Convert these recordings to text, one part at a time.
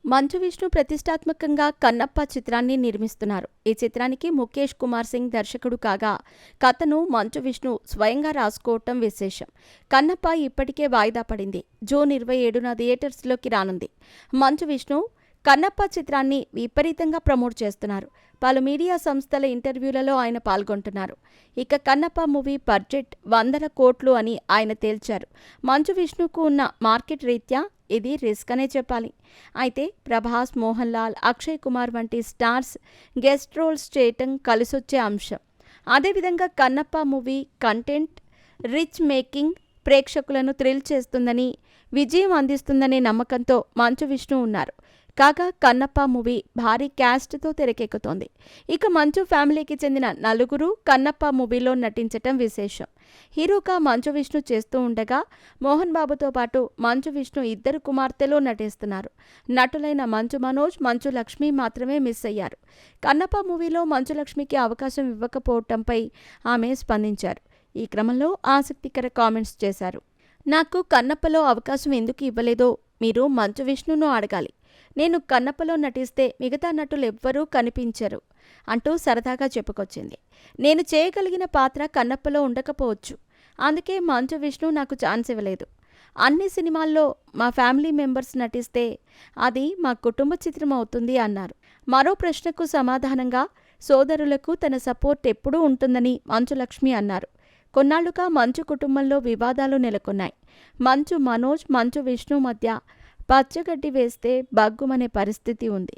మంచు విష్ణు ప్రతిష్టాత్మకంగా కన్నప్ప చిత్రాన్ని నిర్మిస్తున్నారు. ఈ చిత్రానికి ముఖేష్ కుమార్ సింగ్ దర్శకుడు కాగా, కథను మంచు విష్ణు స్వయంగా రాసుకోవటం విశేషం. కన్నప్ప ఇప్పటికే వాయిదా పడింది. జూన్ 27న థియేటర్స్లోకి రానుంది. మంచు విష్ణు కన్నప్ప చిత్రాన్ని విపరీతంగా ప్రమోట్ చేస్తున్నారు. పలు మీడియా సంస్థల ఇంటర్వ్యూలలో ఆయన పాల్గొంటున్నారు. ఇక కన్నప్ప మూవీ బడ్జెట్ 100 కోట్లు అని ఆయన తేల్చారు. మంచు విష్ణుకు ఉన్న మార్కెట్ రీత్యా ఇది రిస్క్ అనే చెప్పాలి. అయితే ప్రభాస్, మోహన్ లాల్, అక్షయ్ కుమార్ వంటి స్టార్స్ గెస్ట్ రోల్స్ చేయటం కలిసొచ్చే అంశం. అదేవిధంగా Kannappa movie content rich making ప్రేక్షకులను థ్రిల్ చేస్తుందని, విజయం అందిస్తుందనే నమ్మకంతో మంచు విష్ణు ఉన్నారు. కాగా కన్నప్ప మూవీ భారీ క్యాస్ట్తో తెరకెక్కుతోంది. ఇక మంచు ఫ్యామిలీకి చెందిన నలుగురు కన్నప్ప మూవీలో నటించటం విశేషం. హీరోగా మంచు విష్ణు చేస్తూ ఉండగా, మోహన్ బాబుతో పాటు మంచు విష్ణు 2 కుమార్తెలో నటిస్తున్నారు. నటులైన మంచు మనోజ్, మంచు లక్ష్మి మాత్రమే మిస్ అయ్యారు. కన్నప్ప మూవీలో మంచు లక్ష్మికి అవకాశం ఇవ్వకపోవటంపై ఆమె స్పందించారు. ఈ క్రమంలో ఆసక్తికర కామెంట్స్ చేశారు. నాకు కన్నప్పలో అవకాశం ఎందుకు ఇవ్వలేదో మీరు మంచు విష్ణును అడగాలి. నేను కన్నప్పలో నటిస్తే మిగతా నటులెవ్వరూ కనిపించరు అంటూ సరదాగా చెప్పుకొచ్చింది. నేను చేయగలిగిన పాత్ర కన్నప్పలో ఉండకపోవచ్చు. అందుకే మంచు విష్ణు నాకు ఛాన్స్ ఇవ్వలేదు. అన్ని సినిమాల్లో మా ఫ్యామిలీ మెంబర్స్ నటిస్తే అది మా కుటుంబ చిత్రం అవుతుంది అన్నారు. మరో ప్రశ్నకు సమాధానంగా సోదరులకు తన సపోర్ట్ ఎప్పుడూ ఉంటుందని మంచు లక్ష్మి అన్నారు. కొన్నాళ్లుగా మంచు కుటుంబంలో వివాదాలు నెలకొన్నాయి. మంచు మనోజ్, మంచు విష్ణు మధ్య పచ్చగడ్డి వేస్తే బగ్గుమనే పరిస్థితి ఉంది.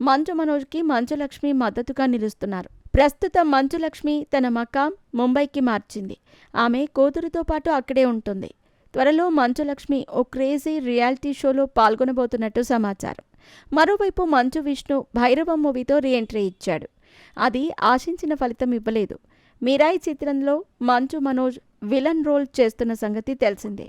మంచు మనోజ్కి మంచు లక్ష్మి మద్దతుగా నిలుస్తున్నారు. ప్రస్తుతం మంచు లక్ష్మి తన మకాం ముంబైకి మార్చింది. ఆమె కూతురుతో పాటు అక్కడే ఉంటుంది. త్వరలో మంచు లక్ష్మి ఓ క్రేజీ రియాలిటీ షోలో పాల్గొనబోతున్నట్టు సమాచారం. మరోవైపు మంచు విష్ణు భైరవం మూవీతో రీఎంట్రీ ఇచ్చాడు. అది ఆశించిన ఫలితం ఇవ్వలేదు. మీరాయి చిత్రంలో మంచు మనోజ్ విలన్ రోల్ చేస్తున్న సంగతి తెలిసిందే.